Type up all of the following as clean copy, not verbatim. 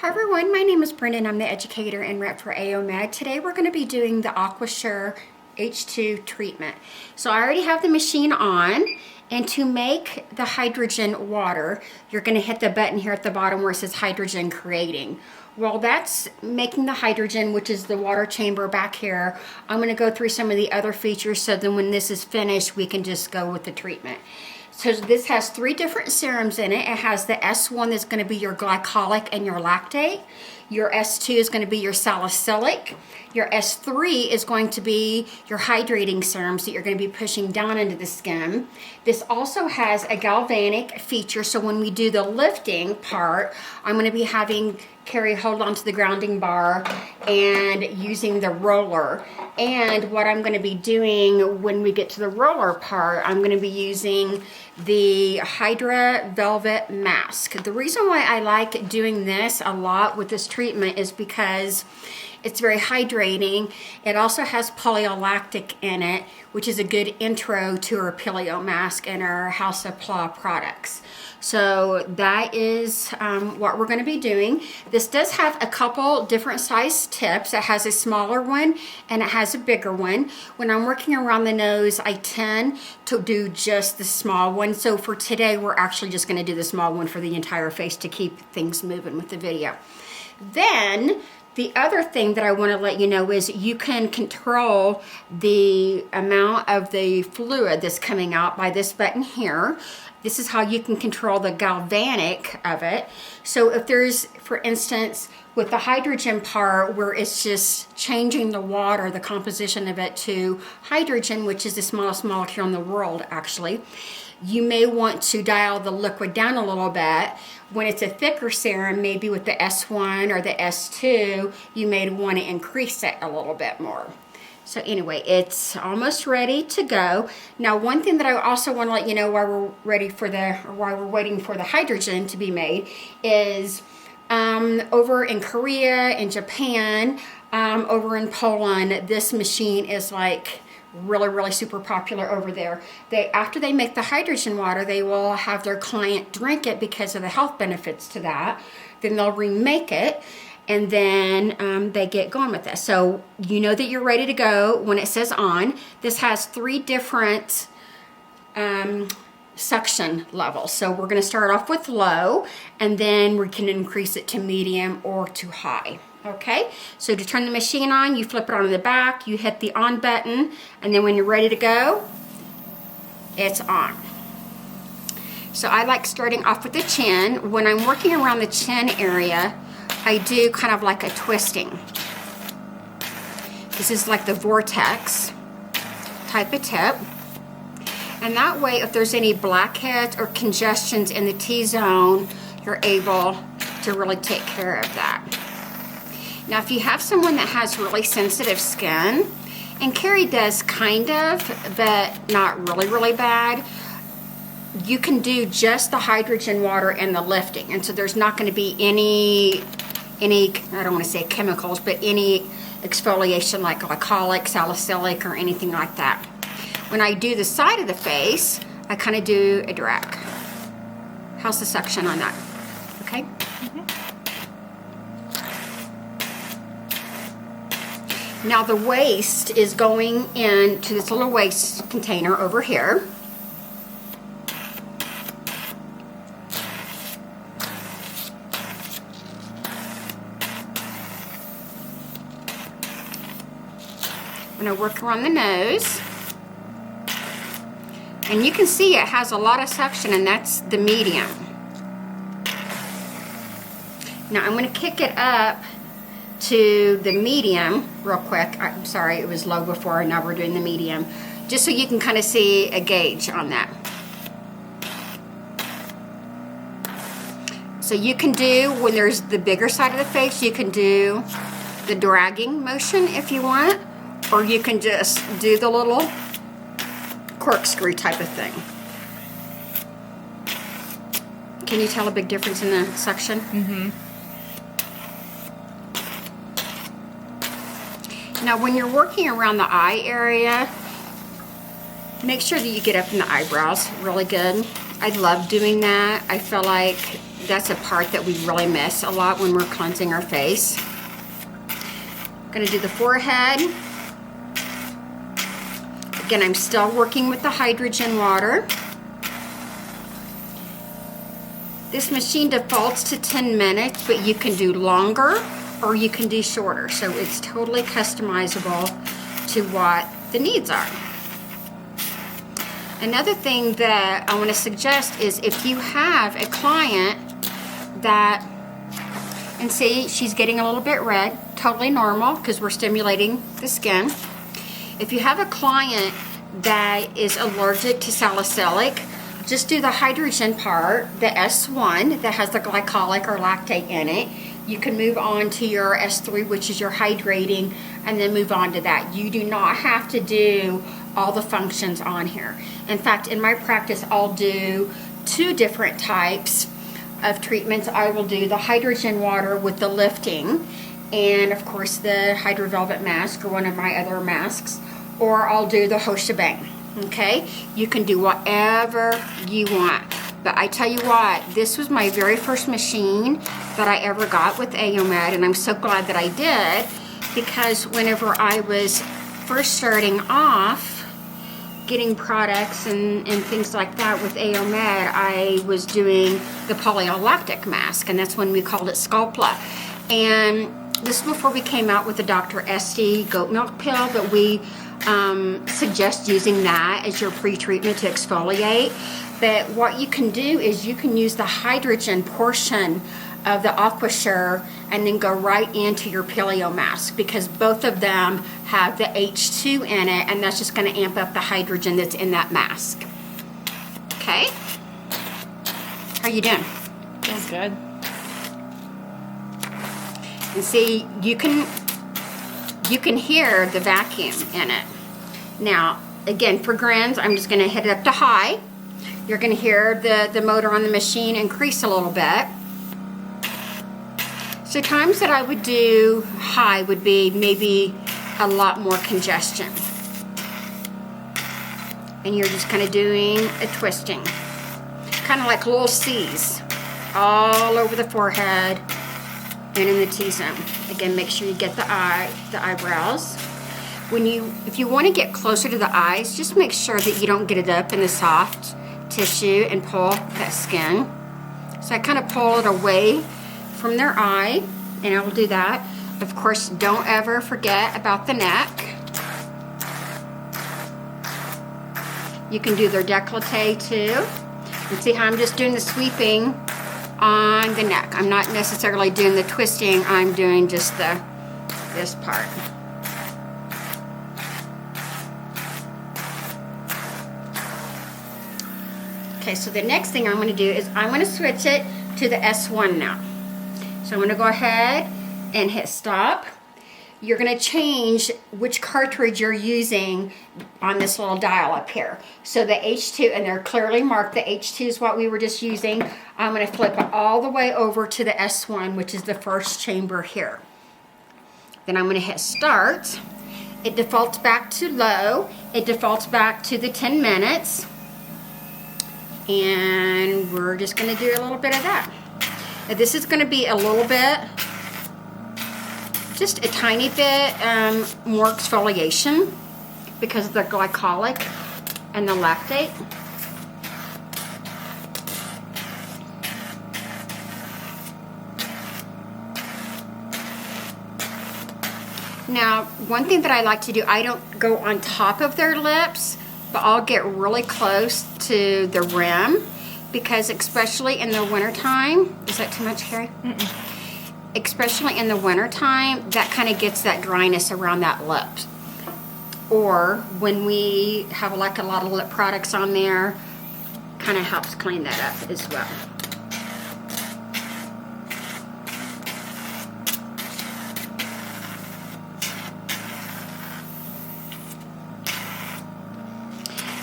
Hi everyone, my name is Brenda and I'm the educator and rep for AOMed. Today we're going to be doing the Aquasure H2 treatment. So I already have the machine on, and to make the hydrogen water, you're going to hit the button here at the bottom where it says hydrogen creating. While that's making the hydrogen, which is the water chamber back here, I'm going to go through some of the other features so then when this is finished we can just go with the treatment. So this has 3 different serums in it. It has the S1 that's going to be your glycolic and your lactate. Your S2 is going to be your salicylic. Your S3 is going to be your hydrating serums that you're going to be pushing down into the skin. This also has a galvanic feature, so when we do the lifting part, I'm going to be having Carrie hold on to the grounding bar and using the roller. And what I'm going to be doing when we get to the roller part, I'm going to be using the Hydra Velvet Mask. The reason why I like doing this a lot with this treatment is because it's very hydrating. It also has polylactic in it, which is a good intro to our Paleo Mask and our House of Pla products. So that is what we're going to be doing. This does have a couple different size tips. It has a smaller one and it has a bigger one. When I'm working around the nose, I tend to do just the small one. So for today, we're actually just going to do the small one for the entire face to keep things moving with the video. Then the other thing that I want to let you know is you can control the amount of the fluid that's coming out by this button here. This is how you can control the galvanic of it. So if there's, for instance, with the hydrogen part where it's just changing the water, the composition of it to hydrogen, which is the smallest molecule in the world actually, you may want to dial the liquid down a little bit. When it's a thicker serum, maybe with the S1 or the S2, you may want to increase it a little bit more. So anyway, it's almost ready to go. Now, one thing that I also want to let you know while we're waiting for the hydrogen to be made is over in Korea, in Japan, over in Poland, this machine is like really super popular over there. After they make the hydrogen water, they will have their client drink it because of the health benefits to that. Then they'll remake it, and then they get going with this. So you know that you're ready to go when it says on. This has 3 different suction levels. So we're going to start off with low, and then we can increase it to medium or to high. Okay, so to turn the machine on, you flip it on the back, you hit the on button, and then when you're ready to go, it's on. So I like starting off with the chin. When I'm working around the chin area, I do kind of like a twisting. This is like the vortex type of tip. And that way, if there's any blackheads or congestions in the T-zone, you're able to really take care of that. Now, if you have someone that has really sensitive skin, and Carrie does kind of, but not really bad, you can do just the hydrogen water and the lifting. And so there's not going to be any, I don't want to say chemicals, but any exfoliation like glycolic, salicylic, or anything like that. When I do the side of the face, I kind of do a direct. How's the suction on that? Okay? Now the waste is going into this little waste container over here. I'm going to work around the nose. And you can see it has a lot of suction, and that's the medium. Now I'm going to kick it up to the medium real quick. I'm sorry, it was low before, now we're doing the medium, just so you can kind of see a gauge on that. So you can do, when there's the bigger side of the face, you can do the dragging motion if you want, or you can just do the little corkscrew type of thing. Can you tell a big difference in the suction? Now when you're working around the eye area, make sure that you get up in the eyebrows really good. I love doing that. I feel like that's a part that we really miss a lot when we're cleansing our face. I'm gonna do the forehead. Again, I'm still working with the hydrogen water. This machine defaults to 10 minutes, but you can do longer or you can do shorter. So it's totally customizable to what the needs are. Another thing that I want to suggest is if you have a client that, and see she's getting a little bit red, totally normal because we're stimulating the skin. If you have a client that is allergic to salicylic, just do the hydrogen part, the S1 that has the glycolic or lactate in it. You can move on to your S3, which is your hydrating, and then move on to that. You do not have to do all the functions on here. In fact, in my practice, I'll do 2 different types of treatments. I will do the hydrogen water with the lifting, and of course the Hydro Velvet mask or one of my other masks, or I'll do the whole shebang. Okay, you can do whatever you want, but I tell you what, this was my very first machine that I ever got with AOMed, and I'm so glad that I did, because whenever I was first starting off getting products and things like that with AOMed, I was doing the polylactic mask, and that's when we called it Sculpla. And this is before we came out with the Dr. Esty goat milk pill, but we suggest using that as your pre-treatment to exfoliate. But what you can do is you can use the hydrogen portion of the Aquasure and then go right into your paleo mask, because both of them have the H2 in it, and that's just going to amp up the hydrogen that's in that mask. Okay? How you doing? Feels good. And see, you can hear the vacuum in it. Now, again, for grins, I'm just going to hit it up to high. You're going to hear the motor on the machine increase a little bit. So times that I would do high would be maybe a lot more congestion. And you're just kind of doing a twisting. Kind of like little C's all over the forehead and in the T-zone. Again, make sure you get the eyebrows. If you want to get closer to the eyes, just make sure that you don't get it up in the soft tissue and pull that skin. So I kind of pull it away from their eye, and I will do that. Of course, don't ever forget about the neck. You can do their décolleté too. And see how I'm just doing the sweeping on the neck. I'm not necessarily doing the twisting, I'm doing just this part. Okay, so the next thing I'm going to do is I'm going to switch it to the S1 now. So I'm going to go ahead and hit stop. You're going to change which cartridge you're using on this little dial up here. So the H2, and they're clearly marked, the H2 is what we were just using. I'm going to flip it all the way over to the S1, which is the first chamber here. Then I'm going to hit start. It defaults back to low. It defaults back to the 10 minutes. And we're just going to do a little bit of that. Now this is going to be a little bit, just a tiny bit more exfoliation because of the glycolic and the lactate. Now, one thing that I like to do, I don't go on top of their lips, but I'll get really close to the rim, because especially in the wintertime, is that too much, Carrie? Especially in the wintertime, that kind of gets that dryness around that lip. Or when we have like a lot of lip products on there, kind of helps clean that up as well.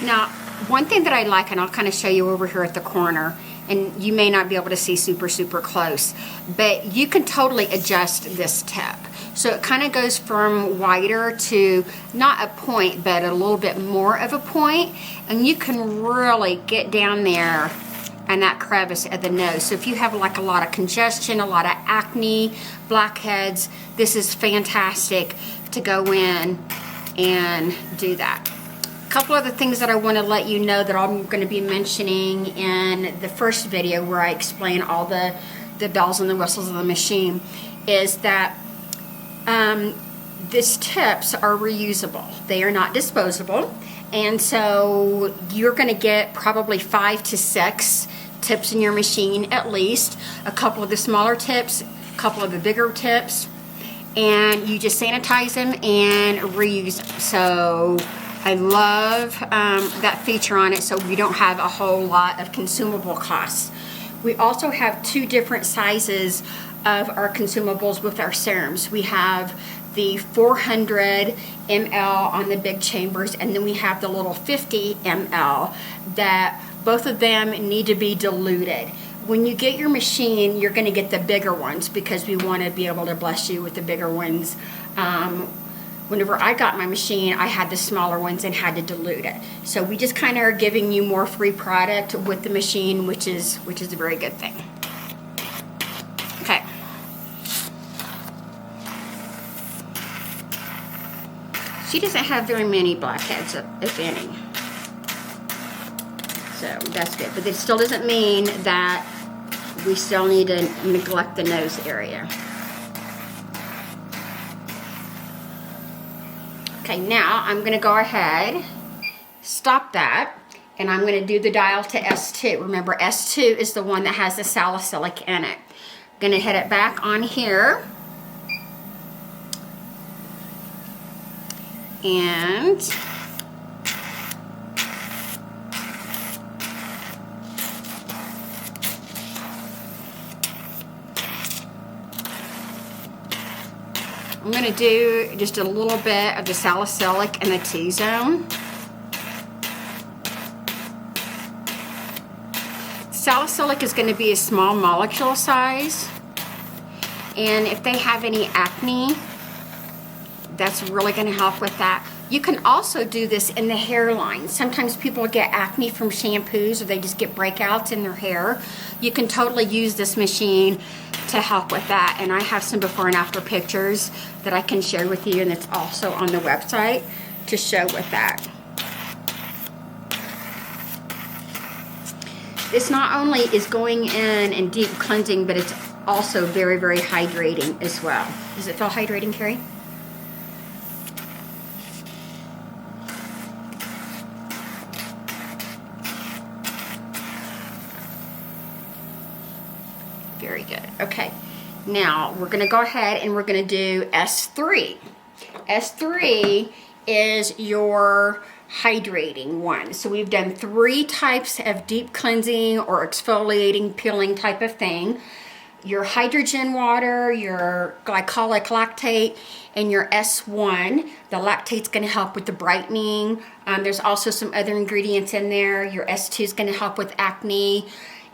Now, one thing that I like, and I'll kind of show you over here at the corner, and you may not be able to see super close, but you can totally adjust this tip. So it kind of goes from wider to not a point, but a little bit more of a point, and you can really get down there and that crevice of the nose. So if you have like a lot of congestion, a lot of acne, blackheads, this is fantastic to go in and do that. A couple other things that I want to let you know that I'm going to be mentioning in the first video where I explain all the bells and the whistles of the machine is that these tips are reusable. They are not disposable. And so you're going to get probably 5 to 6 tips in your machine at least. A couple of the smaller tips, a couple of the bigger tips, and you just sanitize them and reuse them. So I love that feature on it, so we don't have a whole lot of consumable costs. We also have 2 different sizes of our consumables with our serums. We have the 400 ml on the big chambers, and then we have the little 50 ml that both of them need to be diluted. When you get your machine, you're going to get the bigger ones because we want to be able to bless you with the bigger ones. Whenever I got my machine, I had the smaller ones and had to dilute it. So we just kind of are giving you more free product with the machine, which is a very good thing. Okay. She doesn't have very many blackheads, if any. So that's good. But it still doesn't mean that we still need to neglect the nose area. Okay, now I'm going to go ahead, stop that, and I'm going to do the dial to S2. Remember, S2 is the one that has the salicylic in it. I'm going to hit it back on here. And I'm going to do just a little bit of the salicylic in the T-zone. Salicylic is going to be a small molecule size, and if they have any acne, that's really going to help with that. You can also do this in the hairline. Sometimes people get acne from shampoos, or they just get breakouts in their hair. You can totally use this machine to help with that, and I have some before and after pictures that I can share with you, and it's also on the website to show with that. This not only is going in and deep cleansing, but it's also very, very hydrating as well. Does it feel hydrating, Carrie? Very good. Okay, now we're going to go ahead and we're going to do S3. S3 is your hydrating one. So we've done 3 types of deep cleansing or exfoliating, peeling type of thing. Your hydrogen water, your glycolic lactate, and your S1. The lactate's going to help with the brightening. There's also some other ingredients in there. Your S2 is going to help with acne.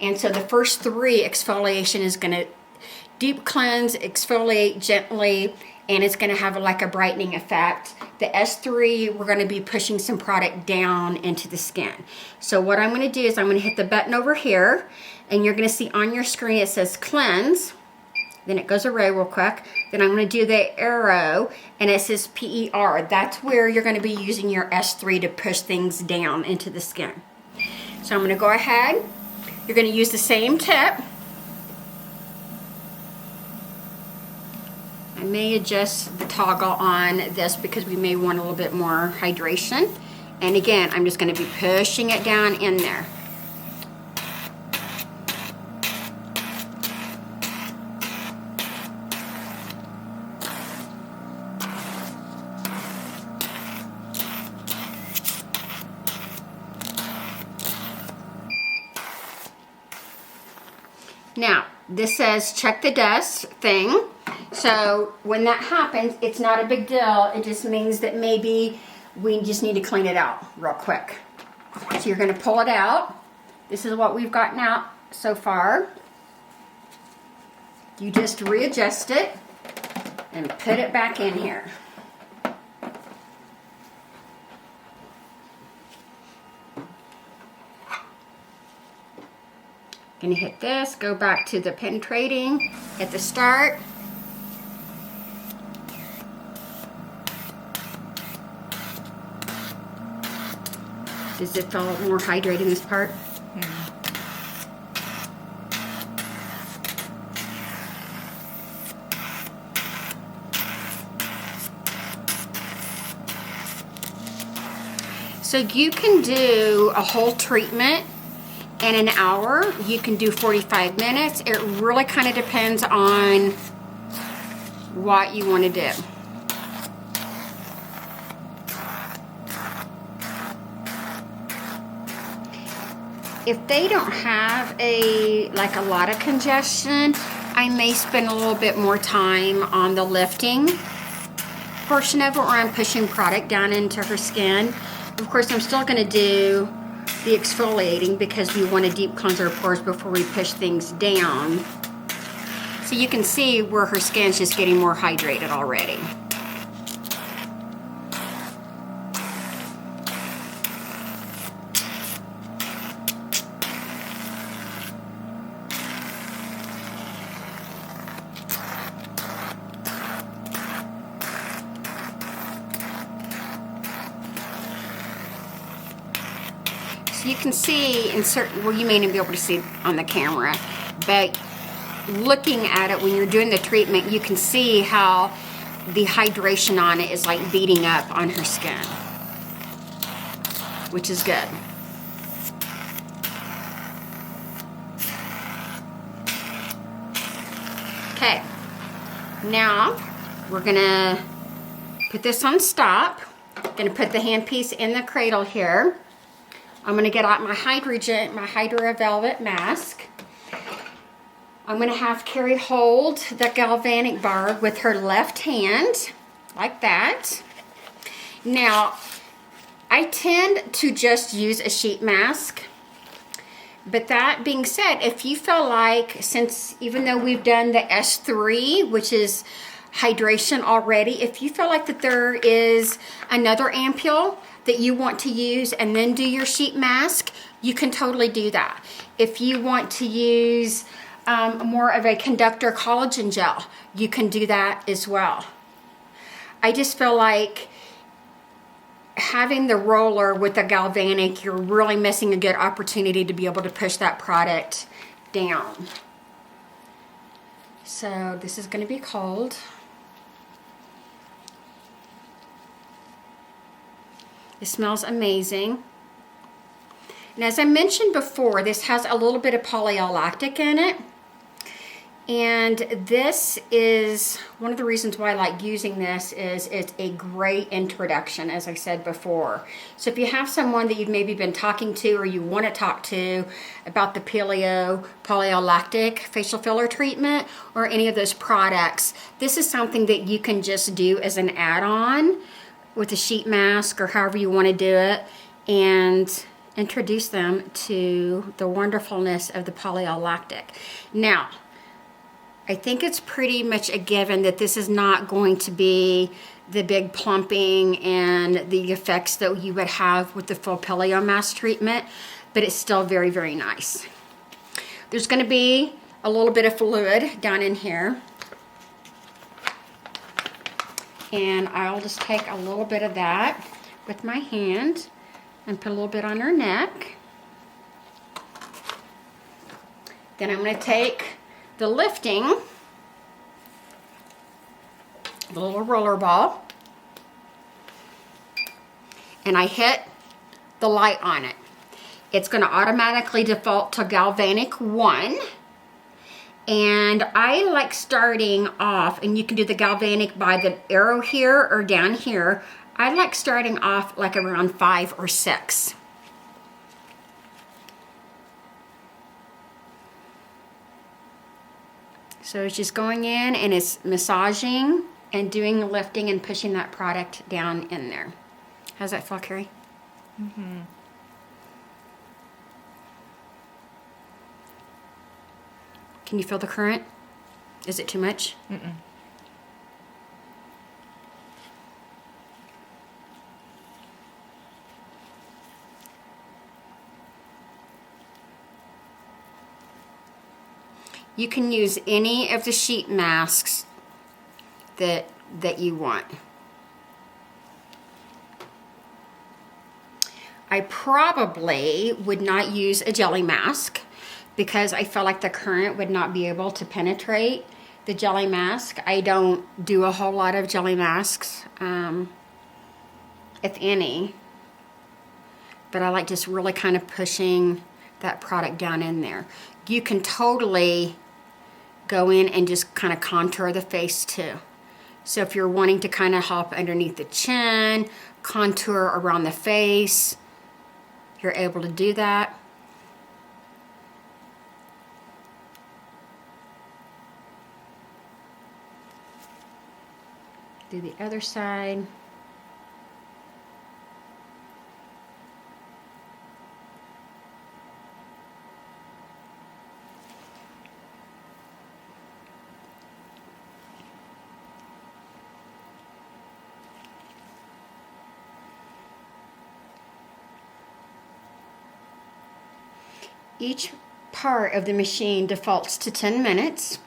And so the first 3, exfoliation is going to deep cleanse, exfoliate gently, and it's going to have like a brightening effect. The S3, we're going to be pushing some product down into the skin. So what I'm going to do is I'm going to hit the button over here, and you're going to see on your screen it says cleanse. Then it goes away real quick. Then I'm going to do the arrow, and it says PER. That's where you're going to be using your S3 to push things down into the skin. So I'm going to go ahead. You're going to use the same tip. I may adjust the toggle on this because we may want a little bit more hydration. And again, I'm just going to be pushing it down in there. Now, this says check the dust thing. So when that happens, it's not a big deal. It just means that maybe we just need to clean it out real quick. So you're going to pull it out. This is what we've gotten out so far. You just readjust it and put it back in here. Gonna hit this, go back to the penetrating at the start. Does it feel more hydrating, this part? Yeah. So you can do a whole treatment in an hour. You can do 45 minutes. It really kind of depends on what you want to do. If they don't have a lot of congestion, I may spend a little bit more time on the lifting portion of it, where I'm pushing product down into her skin. Of course, I'm still going to do the exfoliating because we want to deep cleanse our pores before we push things down. So you can see where her skin's just getting more hydrated already. You can see in certain, well, you may not be able to see it on the camera, but looking at it when you're doing the treatment, you can see how the hydration on it is like beating up on her skin, which is good. Okay, now we're gonna put this on stop. Gonna put the handpiece in the cradle here. I'm going to get out my Hydra Velvet mask. I'm going to have Carrie hold the galvanic bar with her left hand, like that. Now, I tend to just use a sheet mask. But that being said, if you feel like, since even though we've done the S3, which is hydration already, if you feel like that there is another ampule that you want to use and then do your sheet mask, you can totally do that. If you want to use more of a conductor collagen gel, you can do that as well. I just feel like having the roller with the galvanic, you're really missing a good opportunity to be able to push that product down. So this is going to be cold. It smells amazing. And as I mentioned before, this has a little bit of polylactic in it. And this is one of the reasons why I like using this is it's a great introduction, as I said before. So if you have someone that you've maybe been talking to or you want to talk to about the polylactic facial filler treatment or any of those products, this is something that you can just do as an add-on with a sheet mask or however you want to do it, and introduce them to the wonderfulness of the polylactic. Now, I think it's pretty much a given that this is not going to be the big plumping and the effects that you would have with the full paleo mask treatment, but it's still very, very nice. There's going to be a little bit of fluid down in here. And I'll just take a little bit of that with my hand and put a little bit on her neck. Then I'm going to take the lifting, the little roller ball, and I hit the light on it. It's going to automatically default to galvanic 1. And I like starting off, and you can do the galvanic by the arrow here or down here. I like starting off like around 5 or 6. So it's just going in and it's massaging and doing lifting and pushing that product down in there. How's that feel, Carrie? Mm-hmm. Can you feel the current? Is it too much? Mm-mm. You can use any of the sheet masks that you want. I probably would not use a jelly mask because I feel like the current would not be able to penetrate the jelly mask. I don't do a whole lot of jelly masks, if any, but I like just really kind of pushing that product down in there. You can totally go in and just kind of contour the face too. So if you're wanting to kind of hop underneath the chin, contour around the face, you're able to do that. Do the other side. Each part of the machine defaults to 10 minutes,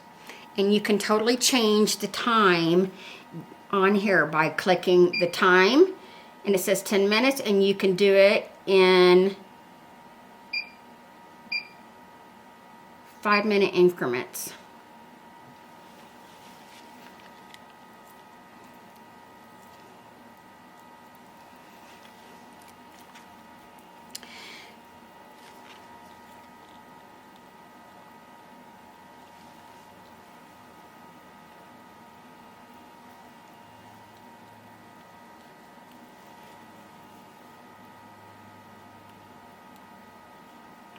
and you can totally change the time on here by clicking the time, and it says 10 minutes, and you can do it in 5-minute increments.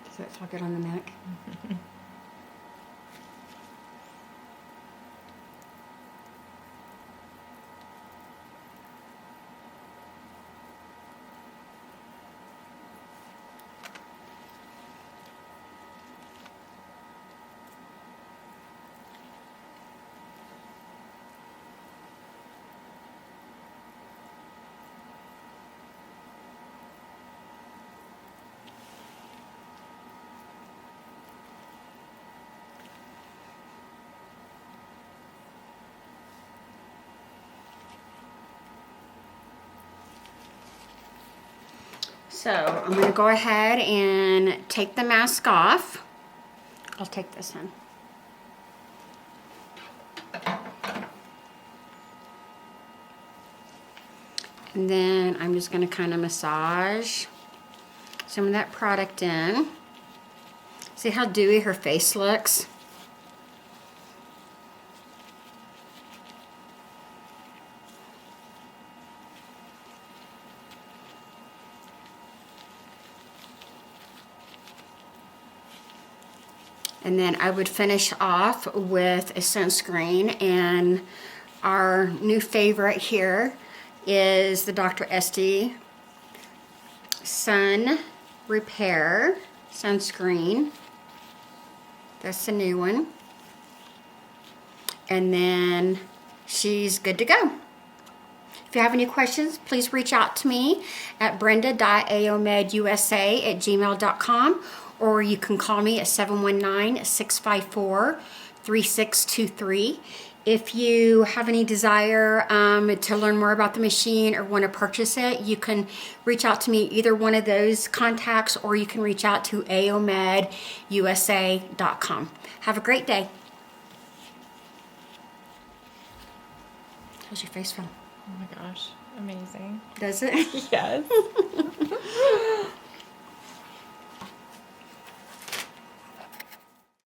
Does that feel good on the neck? So I'm going to go ahead and take the mask off. I'll take this one. And then I'm just going to kind of massage some of that product in. See how dewy her face looks? And then I would finish off with a sunscreen, and our new favorite here is the Dr. Estee Sun Repair sunscreen. That's the new one. And then she's good to go. If you have any questions, please reach out to me at brenda.aomedusa@gmail.com, or you can call me at 719-654-3623. If you have any desire to learn more about the machine or want to purchase it, you can reach out to me, either one of those contacts, or you can reach out to aomedusa.com. Have a great day. How's your face feel? Oh my gosh, amazing. Does it? Yes.